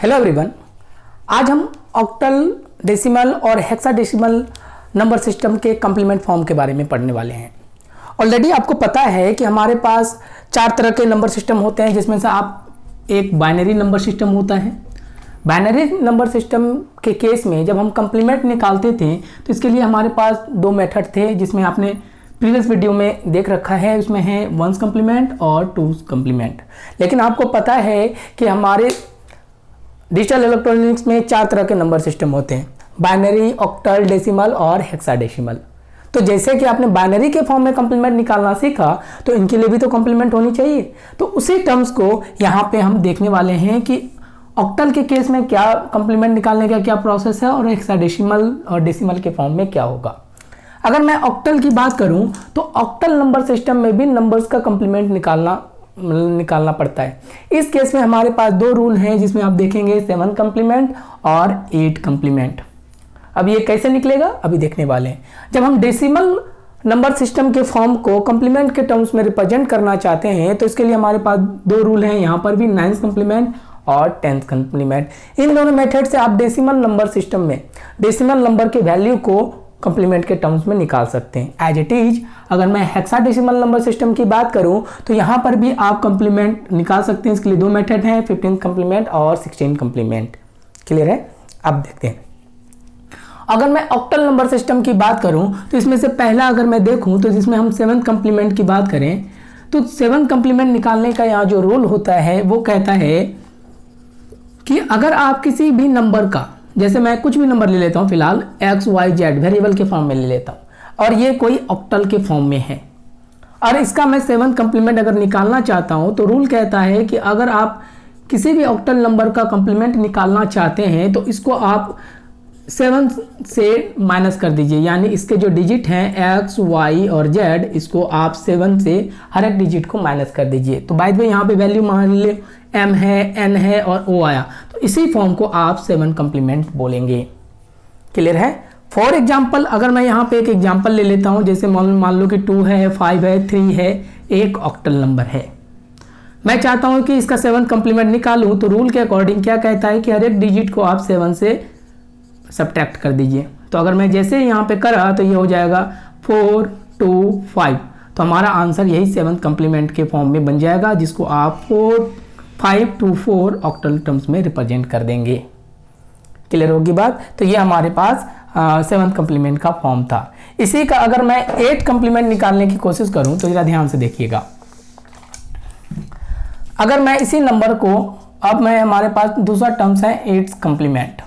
Hello everyone, आज हम octal, decimal और हेक्साडेसिमल नंबर सिस्टम के कम्प्लीमेंट फॉर्म के बारे में पढ़ने वाले हैं। ऑलरेडी आपको पता है कि हमारे पास 4 तरह के नंबर सिस्टम होते हैं, जिसमें से एक बाइनरी नंबर सिस्टम होता है। बाइनरी नंबर सिस्टम के केस में जब हम कम्प्लीमेंट निकालते थे तो इसके लिए हमारे पास 2 मेथड थे, जिसमें आपने प्रीवियस वीडियो में देख रखा है। उसमें है 1's कम्प्लीमेंट और 2's कम्प्लीमेंट। लेकिन आपको पता है कि हमारे डिजिटल इलेक्ट्रॉनिक्स में 4 तरह के नंबर सिस्टम होते हैं, बाइनरी, ऑक्टल, डेसिमल और हेक्साडेसिमल। तो जैसे कि आपने बाइनरी के फॉर्म में कम्प्लीमेंट निकालना सीखा, तो इनके लिए भी तो कम्प्लीमेंट होनी चाहिए। तो उसी टर्म्स को यहाँ पे हम देखने वाले हैं कि ऑक्टल के केस में क्या कम्प्लीमेंट निकालने का क्या प्रोसेस है और हेक्साडेसिमल और डेसिमल के फॉर्म में क्या होगा। अगर मैं ऑक्टल की बात करूं तो ऑक्टल नंबर सिस्टम में भी नंबर्स का कम्प्लीमेंट निकालना पड़ता है। इस केस में हमारे पास 2 रूल हैं, जिसमें आप देखेंगे 7 कम्प्लीमेंट और 8 कम्प्लीमेंट। अब ये कैसे निकलेगा अभी देखने वाले हैं। जब हम डेसिमल नंबर सिस्टम के फॉर्म को कम्प्लीमेंट के टर्म्स में रिप्रेजेंट करना चाहते हैं तो इसके लिए हमारे पास 2 रूल हैं। यहाँ पर भी 9th कम्प्लीमेंट और 10th कम्प्लीमेंट। इन दोनों मेथड से आप डेसिमल नंबर सिस्टम में डेसिमल नंबर के वैल्यू को कम्प्लीमेंट के टर्म्स में निकाल सकते हैं। एज इट इज अगर मैं हेक्साडेसिमल नंबर सिस्टम की बात करूं तो यहाँ पर भी आप कम्प्लीमेंट निकाल सकते हैं। इसके लिए 2 मेथड हैं, 15th कम्प्लीमेंट और 16th कम्प्लीमेंट। क्लियर है? अब देखते हैं। अगर मैं ऑक्टल नंबर सिस्टम की बात करूं तो इसमें से पहला अगर मैं देखूं तो जिसमें हम 7th कम्प्लीमेंट की बात करें तो 7th कम्प्लीमेंट निकालने का यहाँ जो रूल होता है वो कहता है कि अगर आप किसी भी नंबर का, जैसे मैं कुछ भी नंबर ले लेता हूँ, फिलहाल x, y, z वेरिएबल के फॉर्म में ले लेता हूँ और ये कोई ऑक्टल के फॉर्म में है और इसका मैं 7th कम्प्लीमेंट अगर निकालना चाहता हूँ तो रूल कहता है कि अगर आप किसी भी ऑक्टल नंबर का कम्प्लीमेंट निकालना चाहते हैं तो इसको आप 7 से माइनस कर दीजिए। यानी इसके जो डिजिट हैं x, y और z, इसको आप 7 से हर एक डिजिट को माइनस कर दीजिए। तो बाय द वे यहाँ पे वैल्यू मान ले m है, n है और o आया, तो इसी फॉर्म को आप 7 कम्प्लीमेंट बोलेंगे। क्लियर है? फॉर एग्जाम्पल अगर मैं यहाँ पे एक एग्जाम्पल ले लेता हूँ, जैसे मान लो कि 2 है, 5 है, 3 है, एक ऑक्टल नंबर है। मैं चाहता हूँ कि इसका 7 कम्प्लीमेंट निकालूँ, तो रूल के अकॉर्डिंग क्या कहता है कि हर एक डिजिट को आप 7 से सब्ट्रैक्ट कर दीजिए। तो अगर मैं जैसे यहाँ पे करा तो ये हो जाएगा 4, 2, 5। तो हमारा आंसर यही 7th कम्प्लीमेंट के फॉर्म में बन जाएगा, जिसको आप 4, 5, 2, 4 ऑक्टल टर्म्स में रिप्रेजेंट कर देंगे। क्लियर होगी बात? तो ये हमारे पास 7th कम्प्लीमेंट का फॉर्म था। इसी का अगर मैं 8 कम्प्लीमेंट निकालने की कोशिश करूं तो जरा ध्यान से देखिएगा। अगर मैं इसी नंबर को, अब मैं हमारे पास दूसरा टर्म्स है 8th कम्प्लीमेंट,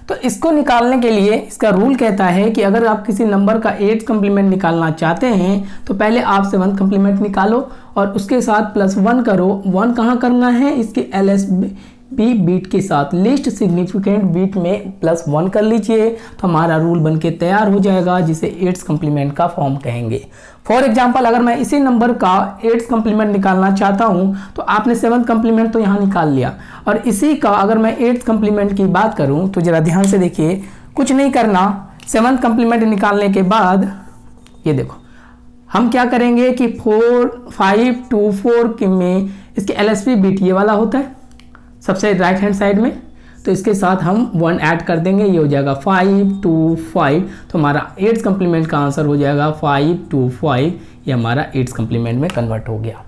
तो इसको निकालने के लिए इसका रूल कहता है कि अगर आप किसी नंबर का 8th कम्प्लीमेंट निकालना चाहते हैं तो पहले आप 7th कम्प्लीमेंट निकालो और उसके साथ +1 करो। 1 कहाँ करना है? इसके LSB बीट के साथ, लीस्ट सिग्निफिकेंट बीट में +1 कर लीजिए, तो हमारा रूल बनके तैयार हो जाएगा, जिसे 8th कम्प्लीमेंट का फॉर्म कहेंगे। फॉर एग्जाम्पल अगर मैं इसी नंबर का 8th कम्प्लीमेंट निकालना चाहता हूं तो आपने 7th कम्प्लीमेंट तो यहाँ निकाल लिया, और इसी का अगर मैं 8th कम्प्लीमेंट की बात करूं तो जरा ध्यान से देखिए, कुछ नहीं करना। 7th कम्प्लीमेंट निकालने के बाद ये देखो हम क्या करेंगे कि 4, 5, 2, 4 में इसके LSB बीट ये वाला होता है सबसे राइट हैंड साइड में, तो इसके साथ हम 1 ऐड कर देंगे, ये हो जाएगा 5, 2, 5। तो हमारा 8th कम्प्लीमेंट का आंसर हो जाएगा 5, 2, 5। ये हमारा 8th कम्प्लीमेंट में कन्वर्ट हो गया।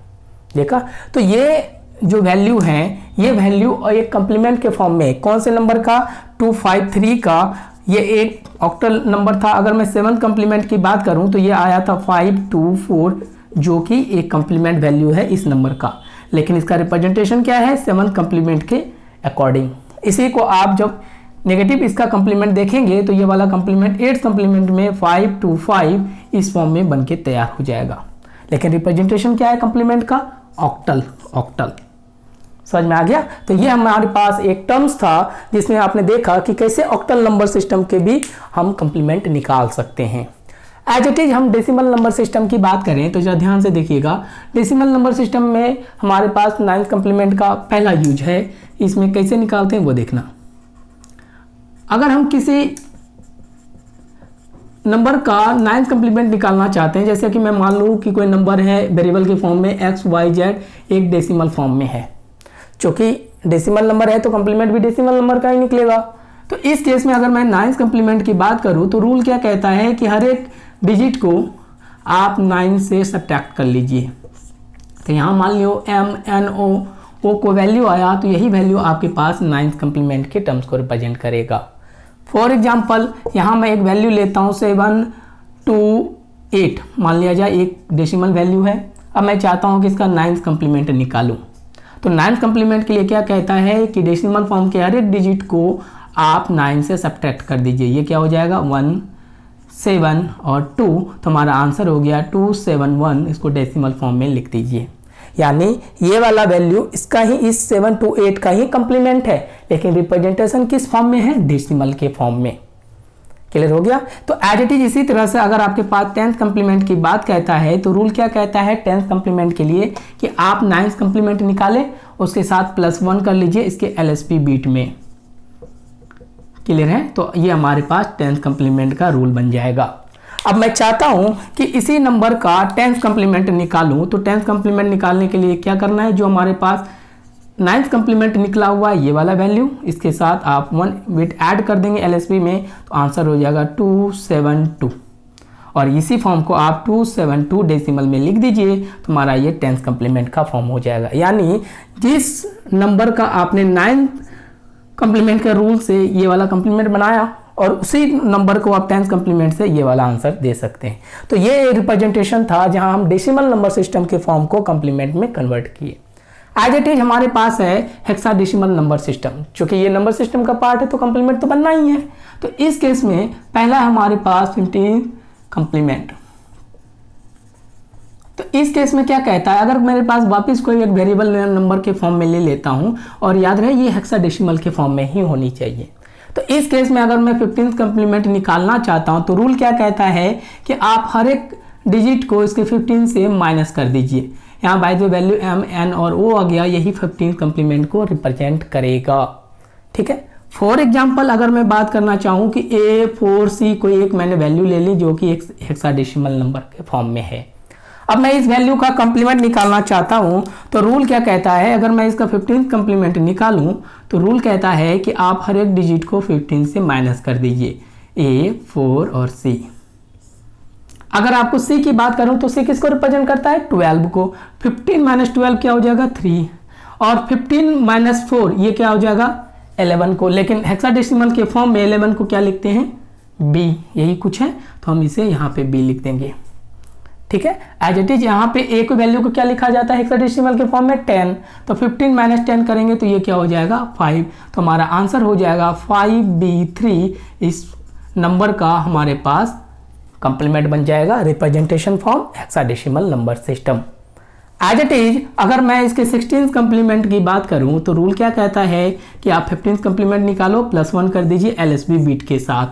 देखा? तो ये जो वैल्यू हैं, ये वैल्यू और एक कम्प्लीमेंट के फॉर्म में कौन से नंबर का? 253 का ये एक ऑक्टल नंबर था। अगर मैं 7th कम्प्लीमेंट की बात करूं तो ये आया था 524, जो कि एक कम्प्लीमेंट वैल्यू है इस नंबर का, लेकिन इसका रिप्रेजेंटेशन क्या है? 7th कम्प्लीमेंट के अकॉर्डिंग। इसी को आप जब नेगेटिव इसका कम्प्लीमेंट देखेंगे तो ये वाला कम्प्लीमेंट 8th कम्प्लीमेंट में 525 इस फॉर्म में बनके तैयार हो जाएगा। लेकिन रिप्रेजेंटेशन क्या है कम्प्लीमेंट का? ऑक्टल। ऑक्टल समझ में आ गया? तो ये हमारे पास एक टर्म्स था जिसमें आपने देखा कि कैसे ऑक्टल नंबर सिस्टम के भी हम कम्प्लीमेंट निकाल सकते हैं। एज इट इज हम डेसिमल नंबर सिस्टम की बात करें तो जरा ध्यान से देखिएगा। डेसिमल नंबर सिस्टम में हमारे पास 9th कम्प्लीमेंट का पहला यूज है। इसमें कैसे निकालते हैं वो देखना। अगर हम किसी नंबर का 9th कम्प्लीमेंट निकालना चाहते हैं, जैसे कि मैं मान लूँ कि कोई नंबर है वेरिएबल के फॉर्म में x, y, z, एक डेसिमल फॉर्म में है, चूंकि डेसिमल नंबर है तो कंप्लीमेंट भी डेसिमल नंबर का ही निकलेगा। तो इस केस में अगर मैं 9 कंप्लीमेंट की बात करूं तो रूल क्या कहता है कि हर एक डिजिट को आप 9 से सब्ट्रैक्ट कर लीजिए। तो यहाँ मान लियो MNO को वैल्यू आया तो यही वैल्यू आपके पास 9 कंप्लीमेंट के टर्म्स को रिप्रेजेंट करेगा। फॉर एग्जाम्पल यहाँ मैं एक वैल्यू लेता हूँ 728 मान लिया जाए, एक डेसिमल वैल्यू है। अब मैं चाहता हूँ कि इसका 9 कंप्लीमेंट निकालूं। तो 9 कंप्लीमेंट के लिए क्या कहता है कि डेसिमल फॉर्म के हर एक डिजिट को आप 9 से सब्ट्रैक्ट कर दीजिए। ये क्या हो जाएगा 1 7 और 2, तो हमारा आंसर हो गया 271। इसको डेसिमल फॉर्म में लिख दीजिए। यानी ये वाला वैल्यू इसका ही इस 728 का ही कंप्लीमेंट है, लेकिन रिप्रेजेंटेशन किस फॉर्म में है, डेसिमल के फॉर्म में। क्लियर हो गया। तो एज इट इज इसी तरह से अगर आपके पास 10th कंप्लीमेंट की बात कहता है तो रूल क्या कहता है 10th कंप्लीमेंट के लिए कि आप 9th कंप्लीमेंट निकालें, उसके साथ +1 कर लीजिए इसके LSB बीट में। क्लियर है। तो ये हमारे पास 10th कंप्लीमेंट का रूल बन जाएगा। अब मैं चाहता हूं कि इसी नंबर का 10th कंप्लीमेंट निकालूं, तो 10th कंप्लीमेंट निकालने के लिए क्या करना है, जो हमारे पास 9th कंप्लीमेंट निकला हुआ है ये वाला वैल्यू, इसके साथ आप 1 बिट ऐड कर देंगे LSB में, तो आंसर हो जाएगा 272। और इसी फॉर्म को आप 272 डेसिमल में लिख दीजिए तो हमारा ये 10th कंप्लीमेंट का फॉर्म हो जाएगा। यानी जिस नंबर का आपने 9th कंप्लीमेंट के रूल से ये वाला कंप्लीमेंट बनाया और उसी नंबर को आप 10th कंप्लीमेंट से ये वाला आंसर दे सकते हैं। तो ये रिप्रेजेंटेशन था जहां हम डेसिमल नंबर सिस्टम के फॉर्म को कंप्लीमेंट में कन्वर्ट किए। एज इट इज हमारे पास है हेक्साडेसिमल नंबर सिस्टम। चूंकि ये नंबर सिस्टम का पार्ट है तो कंप्लीमेंट तो बनना ही है। तो इस केस में पहला हमारे पास 15 कंप्लीमेंट। तो इस केस में क्या कहता है, अगर मेरे पास वापस कोई एक वेरिएबल नंबर के फॉर्म में ले लेता हूं, और याद रहे ये हेक्साडेसिमल के फॉर्म में ही होनी चाहिए। तो इस केस में अगर मैं 15th कंप्लीमेंट निकालना चाहता हूं तो रूल क्या कहता है कि आप हर एक डिजिट को इसके 15 से माइनस कर दीजिए। यहाँ by the value M N और O आ गया, यही 15th कंप्लीमेंट को रिप्रेजेंट करेगा। ठीक है। फॉर एग्जाम्पल अगर मैं बात करना चाहूँ कि A4C कोई एक मैंने वैल्यू ले ली जो कि एक हेक्साडेसिमल नंबर के फॉर्म में है। अब मैं इस वैल्यू का कंप्लीमेंट निकालना चाहता हूँ तो रूल क्या कहता है, अगर मैं इसका 15th कंप्लीमेंट निकालूं तो रूल कहता है कि आप हर एक डिजिट को 15 से माइनस कर दीजिए, A, 4 और C। अगर आपको C की बात करूं तो C किसको रिप्रेजेंट करता है, 12 को। 15 - 12 क्या हो जाएगा 3, और 15 - 4 ये क्या हो जाएगा 11 को। लेकिन हेक्साडेसिमल के फॉर्म में 11 को क्या लिखते हैं, B, यही कुछ है, तो हम इसे यहाँ पे B लिख देंगे। ठीक है। एज इट इज यहाँ पे A को वैल्यू को क्या लिखा जाता है हेक्साडेसिमल के फॉर्म में 10, तो 15 - 10 करेंगे तो ये क्या हो जाएगा 5। तो हमारा आंसर हो जाएगा 5B3। इस नंबर का हमारे पास कंप्लीमेंट बन जाएगा, representation form hexadecimal number system. As it is अगर मैं इसके 16th कंप्लीमेंट की बात करूं तो रूल क्या कहता है कि आप 15th कंप्लीमेंट निकालो, +1 कर दीजिए LSB बीट के साथ।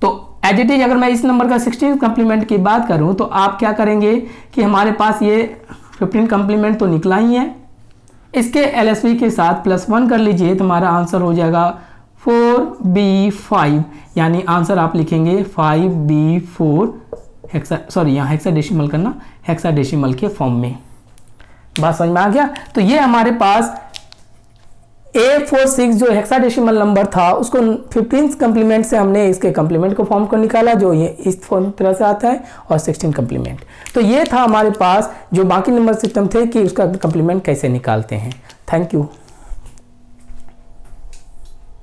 तो एज इट इज अगर मैं इस नंबर का 16th कंप्लीमेंट की बात करूं तो आप क्या करेंगे कि हमारे पास ये 15 कंप्लीमेंट तो निकला ही है, इसके LSB के साथ +1 कर लीजिए तो हमारा आंसर हो जाएगा 4B5। यानी आंसर आप लिखेंगे 5B4 यहाँ हेक्साडेसिमल करना, हेक्साडेसिमल के फॉर्म में। बात समझ में आ गया। तो ये हमारे पास A46 जो हेक्साडेसिमल नंबर था उसको 15th कंप्लीमेंट से हमने इसके कंप्लीमेंट को फॉर्म को निकाला, जो ये इस फॉर्म तरह से आता है, और 16 कंप्लीमेंट। तो ये था हमारे पास जो बाकी नंबर सिस्टम थे कि उसका कंप्लीमेंट कैसे निकालते हैं। Thank you.